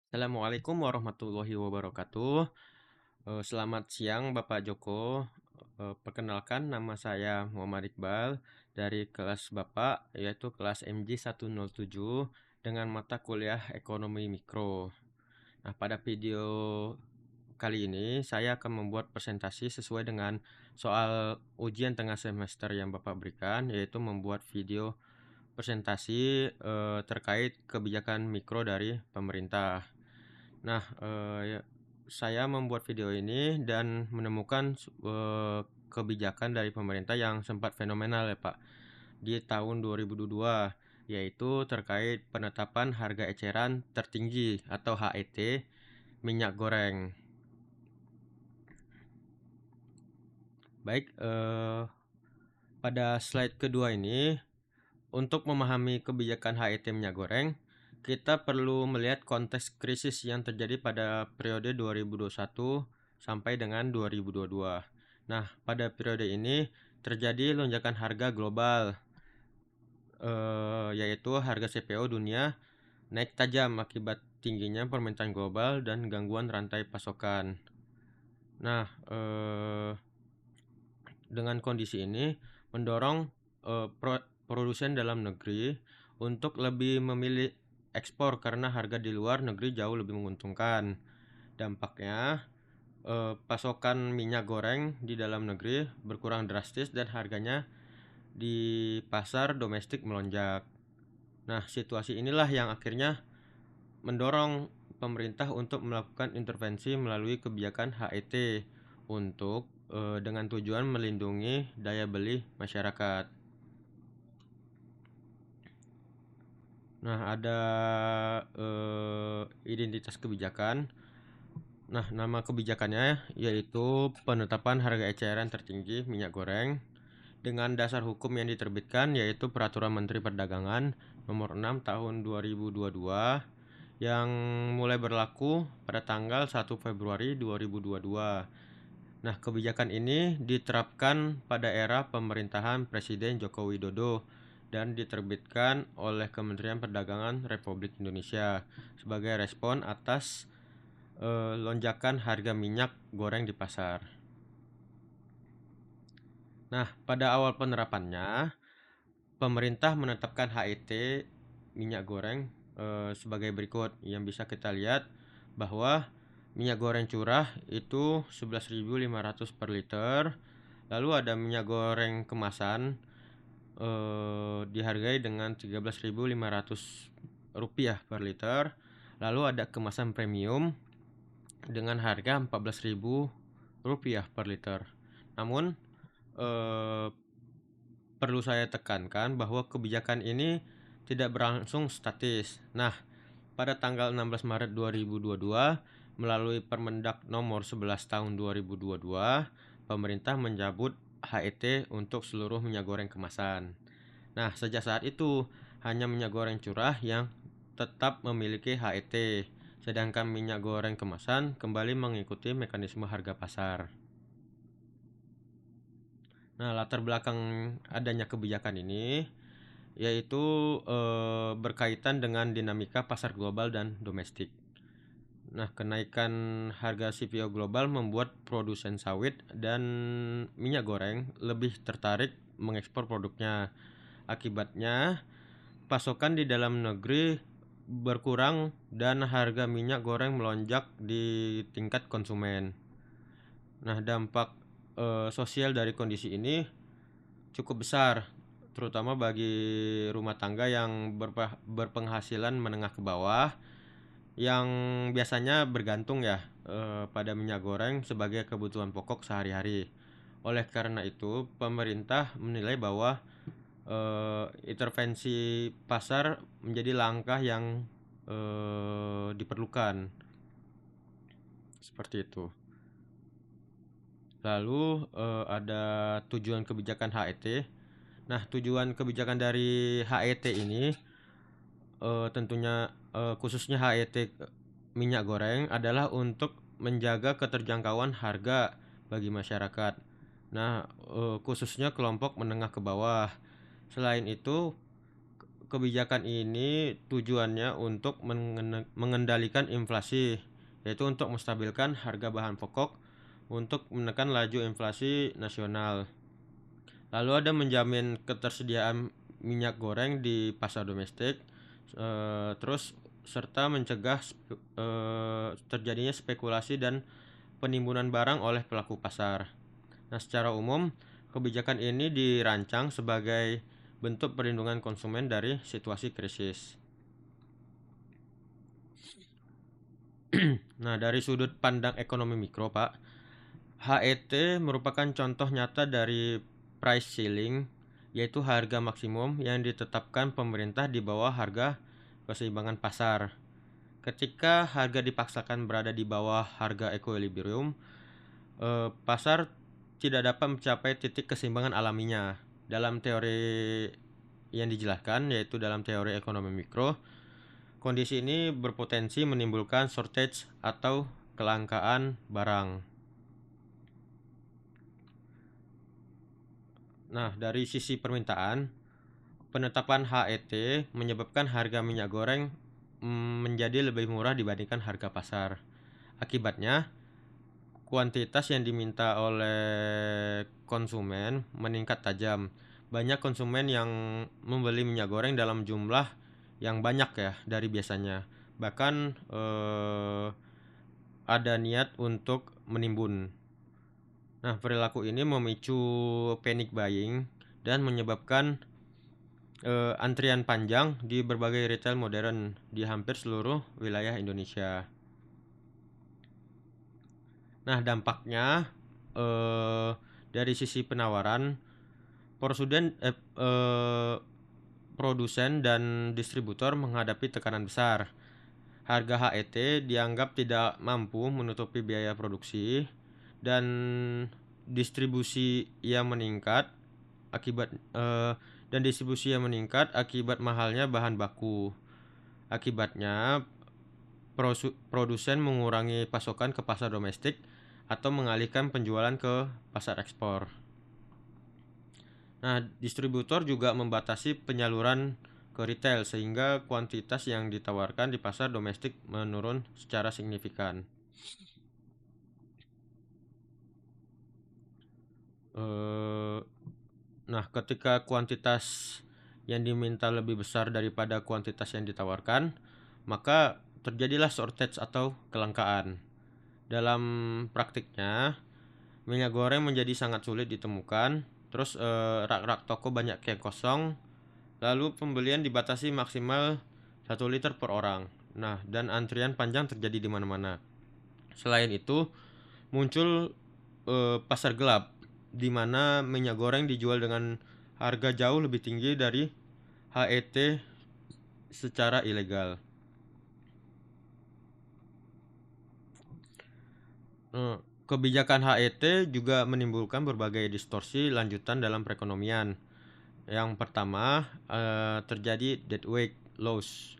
Assalamualaikum warahmatullahi wabarakatuh. Selamat siang Bapak Joko. Perkenalkan nama saya Muhammad Iqbal dari kelas Bapak yaitu kelas MJ 107 dengan mata kuliah Ekonomi Mikro. Nah, pada video kali ini saya akan membuat presentasi sesuai dengan soal ujian tengah semester yang Bapak berikan, yaitu membuat video presentasi terkait kebijakan mikro dari pemerintah. Nah, saya membuat video ini dan menemukan kebijakan dari pemerintah yang sempat fenomenal ya Pak, di tahun 2022, yaitu terkait penetapan harga eceran tertinggi atau HET minyak goreng. Baik, pada slide kedua ini, untuk memahami kebijakan HET minyak goreng, kita perlu melihat konteks krisis yang terjadi pada periode 2021 sampai dengan 2022. Nah, pada periode ini terjadi lonjakan harga global, yaitu harga CPO dunia naik tajam akibat tingginya permintaan global dan gangguan rantai pasokan. Nah, dengan kondisi ini mendorong produsen dalam negeri untuk lebih memilih ekspor karena harga di luar negeri jauh lebih menguntungkan. Dampaknya, pasokan minyak goreng di dalam negeri berkurang drastis dan harganya di pasar domestik melonjak. Nah, situasi inilah yang akhirnya mendorong pemerintah untuk melakukan intervensi melalui kebijakan HET untuk dengan tujuan melindungi daya beli masyarakat. Nah, ada identitas kebijakan. Nah, nama kebijakannya yaitu penetapan harga eceran tertinggi minyak goreng dengan dasar hukum yang diterbitkan yaitu Peraturan Menteri Perdagangan Nomor 6 Tahun 2022 yang mulai berlaku pada tanggal 1 Februari 2022. Nah, kebijakan ini diterapkan pada era pemerintahan Presiden Joko Widodo dan diterbitkan oleh Kementerian Perdagangan Republik Indonesia sebagai respon atas lonjakan harga minyak goreng di pasar. Nah, pada awal penerapannya, pemerintah menetapkan HET minyak goreng sebagai berikut. Yang bisa kita lihat bahwa minyak goreng curah itu 11.500 per liter. Lalu ada minyak goreng kemasan dihargai dengan 13.500 rupiah per liter. Lalu ada kemasan premium dengan harga 14.000 rupiah per liter. Namun perlu saya tekankan bahwa kebijakan ini tidak berlangsung statis. Nah, pada tanggal 16 Maret 2022 melalui Permendak nomor 11 tahun 2022, pemerintah mencabut HET untuk seluruh minyak goreng kemasan. Nah, sejak saat itu hanya minyak goreng curah yang tetap memiliki HET, sedangkan minyak goreng kemasan kembali mengikuti mekanisme harga pasar. Nah, latar belakang adanya kebijakan ini yaitu berkaitan dengan dinamika pasar global dan domestik. Nah, kenaikan harga CPO global membuat produsen sawit dan minyak goreng lebih tertarik mengekspor produknya. Akibatnya, pasokan di dalam negeri berkurang dan harga minyak goreng melonjak di tingkat konsumen. Nah, dampak sosial dari kondisi ini cukup besar, terutama bagi rumah tangga yang berpenghasilan menengah ke bawah yang biasanya bergantung ya pada minyak goreng sebagai kebutuhan pokok sehari-hari. Oleh karena itu, pemerintah menilai bahwa intervensi pasar menjadi langkah yang diperlukan. Seperti itu. Lalu ada tujuan kebijakan HET. Nah, tujuan kebijakan dari HET ini tentunya khususnya HET minyak goreng adalah untuk menjaga keterjangkauan harga bagi masyarakat. Nah, khususnya kelompok menengah ke bawah. Selain itu, kebijakan ini tujuannya untuk mengendalikan inflasi, yaitu untuk menstabilkan harga bahan pokok untuk menekan laju inflasi nasional. Lalu ada menjamin ketersediaan minyak goreng di pasar domestik, terus serta mencegah terjadinya spekulasi dan penimbunan barang oleh pelaku pasar. Nah, secara umum, kebijakan ini dirancang sebagai bentuk perlindungan konsumen dari situasi krisis. Nah, dari sudut pandang ekonomi mikro, Pak, HET merupakan contoh nyata dari price ceiling, yaitu harga maksimum yang ditetapkan pemerintah di bawah harga keseimbangan pasar. Ketika harga dipaksakan berada di bawah harga equilibrium, pasar tidak dapat mencapai titik keseimbangan alaminya. Dalam teori yang dijelaskan, yaitu dalam teori ekonomi mikro, kondisi ini berpotensi menimbulkan shortage atau kelangkaan barang. Nah, dari sisi permintaan, penetapan HET menyebabkan harga minyak goreng menjadi lebih murah dibandingkan harga pasar. Akibatnya, kuantitas yang diminta oleh konsumen meningkat tajam. Banyak konsumen yang membeli minyak goreng dalam jumlah yang banyak ya dari biasanya. Bahkan ada niat untuk menimbun. Nah, perilaku ini memicu panic buying dan menyebabkan antrian panjang di berbagai retail modern di hampir seluruh wilayah Indonesia. Nah, dampaknya dari sisi penawaran, produsen dan distributor menghadapi tekanan besar. Harga HET dianggap tidak mampu menutupi biaya produksi dan distribusi yang meningkat akibat mahalnya bahan baku. Akibatnya produsen mengurangi pasokan ke pasar domestik atau mengalihkan penjualan ke pasar ekspor. Nah, distributor juga membatasi penyaluran ke retail sehingga kuantitas yang ditawarkan di pasar domestik menurun secara signifikan. Nah, ketika kuantitas yang diminta lebih besar daripada kuantitas yang ditawarkan, maka terjadilah shortage atau kelangkaan. Dalam praktiknya, minyak goreng menjadi sangat sulit ditemukan, terus rak-rak toko banyak yang kosong, lalu pembelian dibatasi maksimal 1 liter per orang. Nah, dan antrian panjang terjadi di mana-mana. Selain itu, muncul pasar gelap di mana minyak goreng dijual dengan harga jauh lebih tinggi dari HET secara ilegal. Kebijakan HET juga menimbulkan berbagai distorsi lanjutan dalam perekonomian. Yang pertama, terjadi deadweight loss.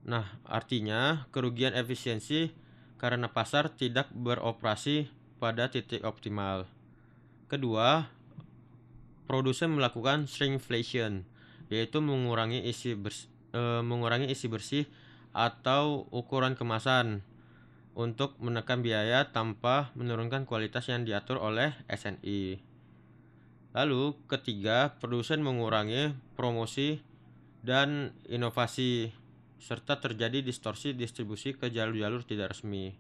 Nah, artinya kerugian efisiensi karena pasar tidak beroperasi pada titik optimal. Kedua, produsen melakukan shrinkflation, yaitu mengurangi isi bersih atau ukuran kemasan untuk menekan biaya tanpa menurunkan kualitas yang diatur oleh SNI. Lalu ketiga, produsen mengurangi promosi dan inovasi serta terjadi distorsi distribusi ke jalur-jalur tidak resmi.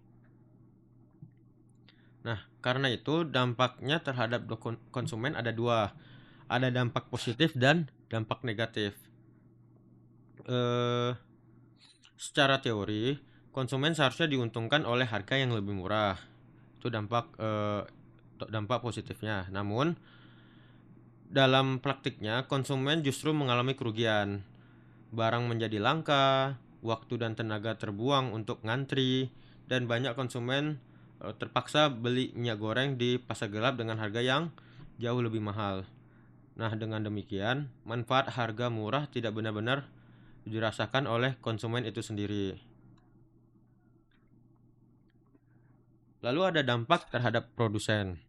Nah, karena itu dampaknya terhadap konsumen ada dua. Ada dampak positif dan dampak negatif. Secara teori, konsumen seharusnya diuntungkan oleh harga yang lebih murah. Itu dampak positifnya. Namun, dalam praktiknya konsumen justru mengalami kerugian. Barang menjadi langka, waktu dan tenaga terbuang untuk ngantri, dan banyak konsumen terpaksa beli minyak goreng di pasar gelap dengan harga yang jauh lebih mahal. Nah, dengan demikian, manfaat harga murah tidak benar-benar dirasakan oleh konsumen itu sendiri. Lalu ada dampak terhadap produsen.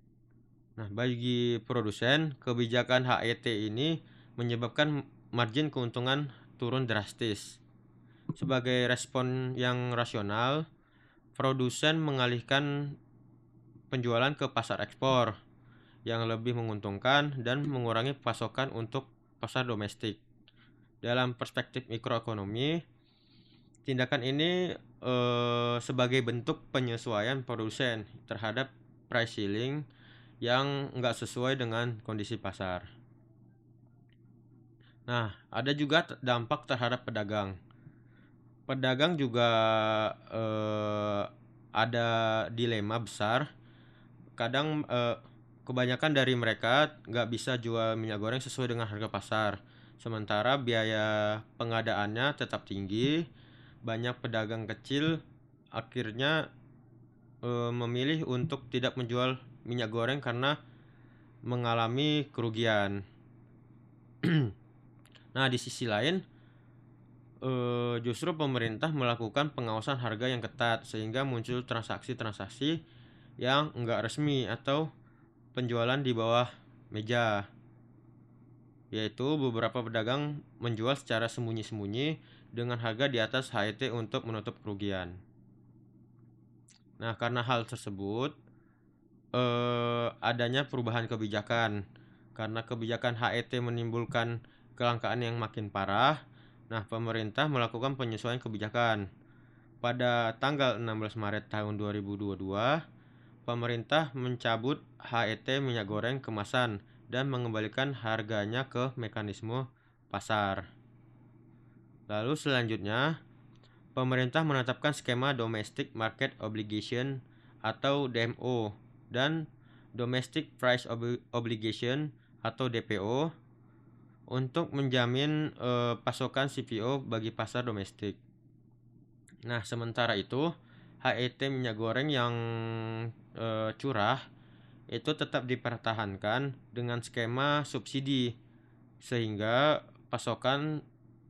Nah, bagi produsen, kebijakan HET ini menyebabkan margin keuntungan turun drastis. Sebagai respon yang rasional, produsen mengalihkan penjualan ke pasar ekspor yang lebih menguntungkan dan mengurangi pasokan untuk pasar domestik. Dalam perspektif mikroekonomi, tindakan ini sebagai bentuk penyesuaian produsen terhadap price ceiling yang nggak sesuai dengan kondisi pasar. Nah, ada juga dampak terhadap pedagang. Pedagang juga ada dilema besar. Kadang kebanyakan dari mereka nggak bisa jual minyak goreng sesuai dengan harga pasar. Sementara biaya pengadaannya tetap tinggi. Banyak pedagang kecil akhirnya memilih untuk tidak menjual minyak goreng karena mengalami kerugian. Nah, di sisi lain, justru pemerintah melakukan pengawasan harga yang ketat sehingga muncul transaksi-transaksi yang enggak resmi atau penjualan di bawah meja, yaitu beberapa pedagang menjual secara sembunyi-sembunyi dengan harga di atas HET untuk menutup kerugian. Nah, karena hal tersebut, adanya perubahan kebijakan. Karena kebijakan HET menimbulkan kelangkaan yang makin parah, nah pemerintah melakukan penyesuaian kebijakan. Pada tanggal 16 Maret tahun 2022, pemerintah mencabut HET minyak goreng kemasan dan mengembalikan harganya ke mekanisme pasar. Lalu selanjutnya, pemerintah menetapkan skema Domestic Market Obligation atau DMO dan Domestic Price Obligation atau DPO untuk menjamin pasokan CPO bagi pasar domestik. Nah, sementara itu HET minyak goreng yang curah itu tetap dipertahankan dengan skema subsidi sehingga pasokan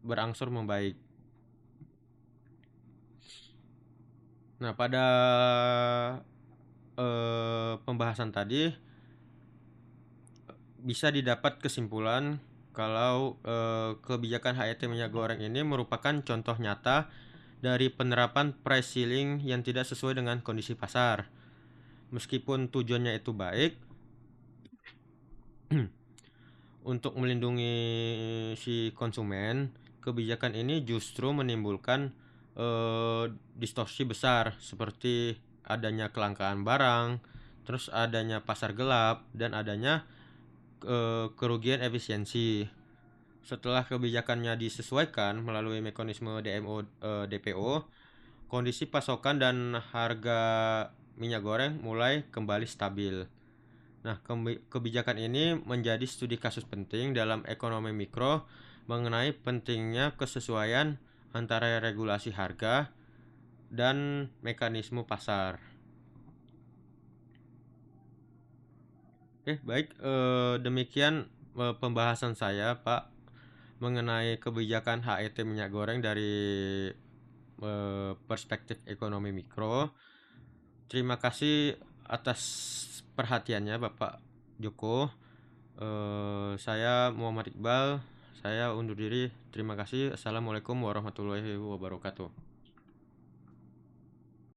berangsur membaik. Nah, pada pembahasan tadi bisa didapat kesimpulan kalau kebijakan HET minyak goreng ini merupakan contoh nyata dari penerapan price ceiling yang tidak sesuai dengan kondisi pasar. Meskipun tujuannya itu baik untuk melindungi si konsumen, kebijakan ini justru menimbulkan distorsi besar seperti adanya kelangkaan barang, terus adanya pasar gelap dan adanya kerugian efisiensi. Setelah kebijakannya disesuaikan melalui mekanisme DMO DPO, kondisi pasokan dan harga minyak goreng mulai kembali stabil. Nah, kebijakan ini menjadi studi kasus penting dalam ekonomi mikro mengenai pentingnya kesesuaian antara regulasi harga dan mekanisme pasar. Oke, baik, demikian pembahasan saya, Pak, mengenai kebijakan HET minyak goreng dari perspektif ekonomi mikro. Terima kasih atas perhatiannya, Bapak Joko. Saya Muhammad Iqbal, saya undur diri. Terima kasih. Assalamualaikum warahmatullahi wabarakatuh.